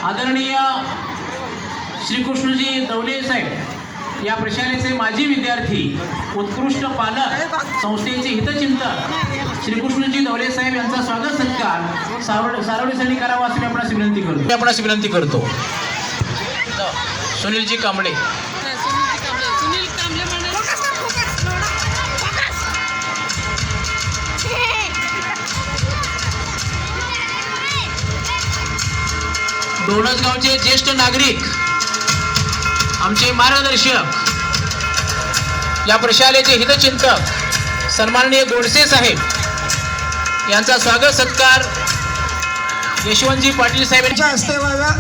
आदरणीय श्रीकृष्णजी दौले साहेब या प्रशालेचे माजी विद्यार्थी, उत्कृष्ट पालक, संस्थेचे हितचिंतक श्रीकृष्णजी दौले साहेब यांचा स्वागत सत्कार सारवडीसाठी करावा अशी आपणास विनंती करतो. सुनीलजी कांबळे. डोणसगावचे ज्येष्ठ नागरिक, आमचे मार्गदर्शक, या प्रशालेचे हितचिंतक सन्माननीय गोडसे साहेब यांचा स्वागत सत्कार यशवंतजी पाटील साहेब यांच्या हस्ते व्हावा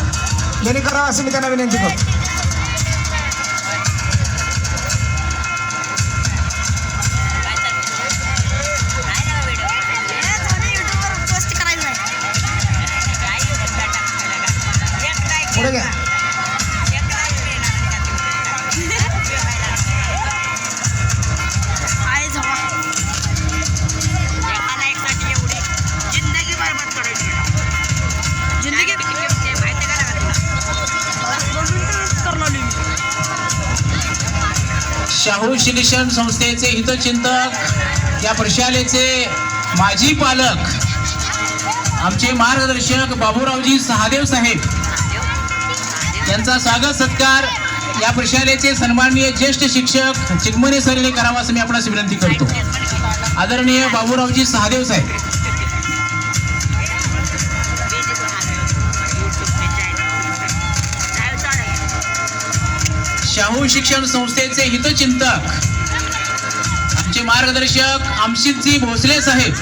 यांनी करावा असे मी त्यांना विनंती करतो. पुढे घ्या. शाहू शिक्षण संस्थेचे हितचिंतक, या प्रशालेचे माजी पालक, आमचे मार्गदर्शक बाबूरावजी सहादेव साहेब यांचा स्वागत सत्कार या प्रशालेचे सन्माननीय ज्येष्ठ शिक्षक चिकमने सर यांनी करावा असं मी आपणास विनंती करतो. आदरणीय बाबूरावजी सहादेव साहेब. शाहू शिक्षण संस्थेचे हितचिंतक, आमचे मार्गदर्शक आमशितजी भोसले साहेब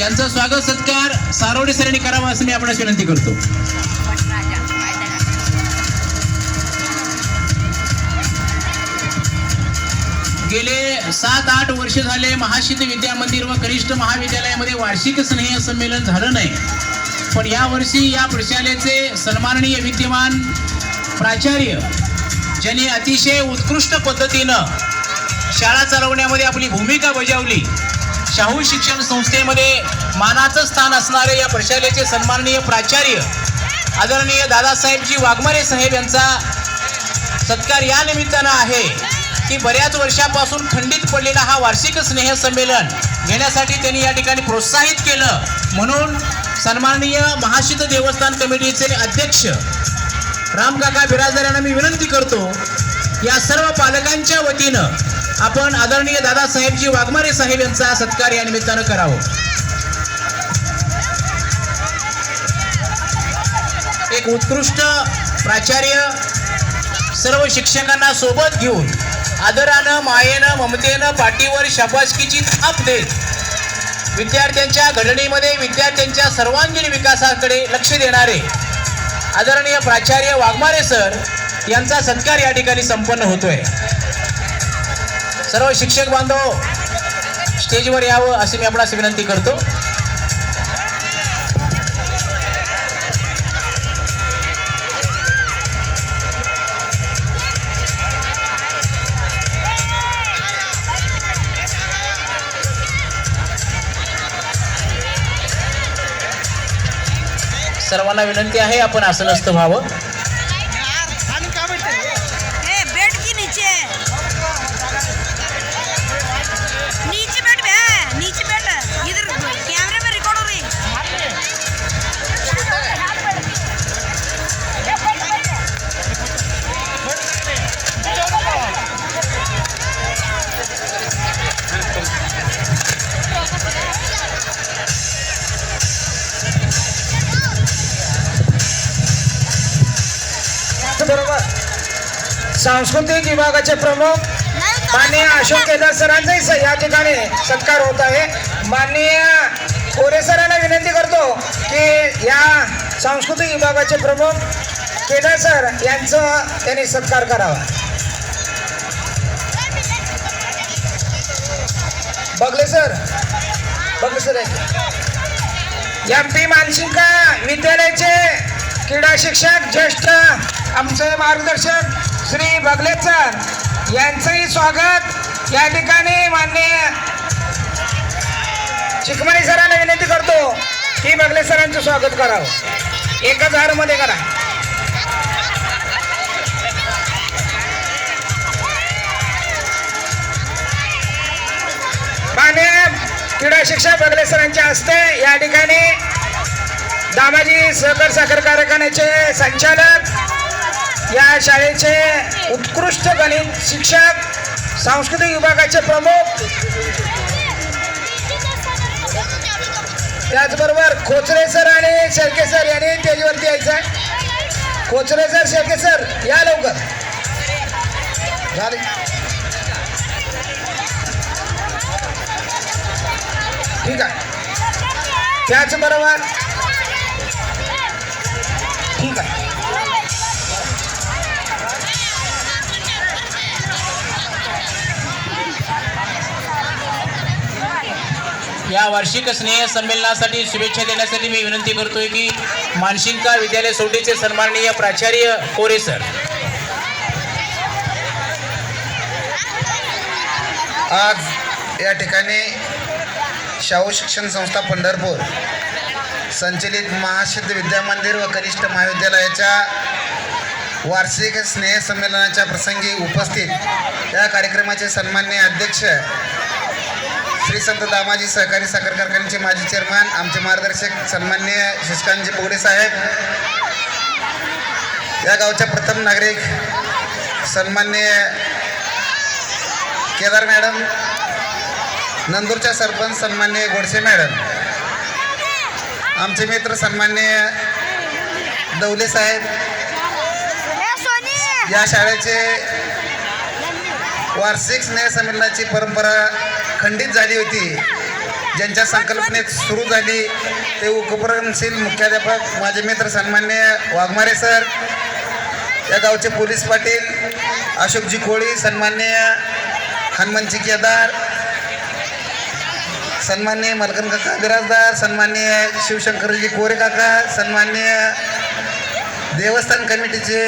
यांचा स्वागत सत्कार सारोडे सर यांनी करावा असं मी आपणास विनंती करतो. गेले 7-8 वर्ष झाले महाशित विद्या मंदिर व कनिष्ठ महाविद्यालयामध्ये वार्षिक स्नेह संमेलन झालं नाही, पण या वर्षी या प्रशालेचे सन्माननीय विद्यमान प्राचार्य, ज्यांनी अतिशय उत्कृष्ट पद्धतीनं शाळा चालवण्यामध्ये आपली भूमिका बजावली, शाहू शिक्षण संस्थेमध्ये मानाचं स्थान असणारे या प्रशालेचे सन्माननीय प्राचार्य आदरणीय दादासाहेबजी वाघमारे साहेब यांचा सत्कार या निमित्तानं आहे की बऱ्याच वर्षापासून खंडित पडलेला हा वार्षिक स्नेह संमेलन घेण्यासाठी त्यांनी या ठिकाणी प्रोत्साहित केलं. म्हणून सन्माननीय महाशित देवस्थान कमिटीचे अध्यक्ष रामकाका बिराजदार यांना मी विनंती करतो, या सर्व पालकांच्या वतीनं आपण आदरणीय दादासाहेबजी वाघमारे साहेब यांचा सत्कार या निमित्तानं करावं. एक उत्कृष्ट प्राचार्य सर्व शिक्षकांना सोबत घेऊन आदरानं, मायेनं, ममतेनं पाठीवर शाबासकीची थाप देत विद्यार्थ्यांच्या घडणीमध्ये विद्यार्थ्यांच्या सर्वांगीण विकासाकडे लक्ष देणारे आदरणीय प्राचार्य वाघमारे सर यांचा सत्कार या ठिकाणी संपन्न होतोय. सर्व शिक्षक बांधव स्टेजवर यावं अशी मी आपणास विनंती करतो. सर्वांना विनंती आहे आपण आसनस्थ व्हावं. बरोबर सांस्कृतिक विभागाचे प्रमुख माननीय अशोक केदार सरांचाही या ठिकाणी सत्कार होत आहे. माननीय कोरे सरांना विनंती करतो की या सांस्कृतिक विभागाचे प्रमुख केदार सर यांचं त्यांनी सत्कार करावा. बघले सर MP मानसिंगा विद्यालयाचे क्रीडा शिक्षक ज्येष्ठ आमचे मार्गदर्शक श्री बगले सर यांचंही स्वागत या ठिकाणी माननीय चिकमणी सरांना विनंती करतो टी बगले सरांचं स्वागत करावं. एकच हारमध्ये करा. मान्य क्रीडा शिक्षक बगले सरांच्या हस्ते या ठिकाणी दामाजी सहकार साखर कारखान्याचे संचालक, या शाळेचे उत्कृष्ट गणित शिक्षक, सांस्कृतिक विभागाचे प्रमुख, त्याचबरोबर खोचरे सर आणि शेळके सर यांनी स्टेजवरती यायचं आहे. खोचरे सर, शेळके सर या लवकर. झाले. ठीक आहे. त्याचबरोबर ठीक आहे. या वार्षिक स्नेह संमेलनासाठी शुभेच्छा देण्यासाठी मी विनंती करतोय की मानशिंगका विद्यालय सोडीचे सन्माननीय प्राचार्य कोरे सर. आज या ठिकाणी शाहू शिक्षण संस्था पंढरपूर संचलित महासिद्ध विद्या मंदिर व कनिष्ठ महाविद्यालयाच्या वार्षिक स्नेह संमेलनाच्या प्रसंगी उपस्थित या कार्यक्रमाचे सन्माननीय अध्यक्ष श्री संत दामाजी सहकारी साखर कारखान्याचे माजी चेअरमन, आमचे मार्गदर्शक सन्माननीय शशिकांतजी बोगडे साहेब, या गावच्या प्रथम नागरिक सन्माननीय केदार मॅडम, नंदूरच्या सरपंच सन्माननीय गोडसे मॅडम, आमचे मित्र सन्माननीय दौले साहेब, या शाळेचे वार्षिक स्नेह संमेलनाची परंपरा खंडित झाली होती, ज्यांच्या संकल्पनेत सुरू झाली ते उपक्रमशील मुख्याध्यापक माझे मित्र सन्माननीय वाघमारे सर, या गावचे पोलीस पाटील अशोकजी कोळी, सन्माननीय हनुमंतजी केदार, सन्माननीय मलकन काका बिराजदार, सन्माननीय शिवशंकरजी कोरे काका, सन्माननीय देवस्थान कमिटीचे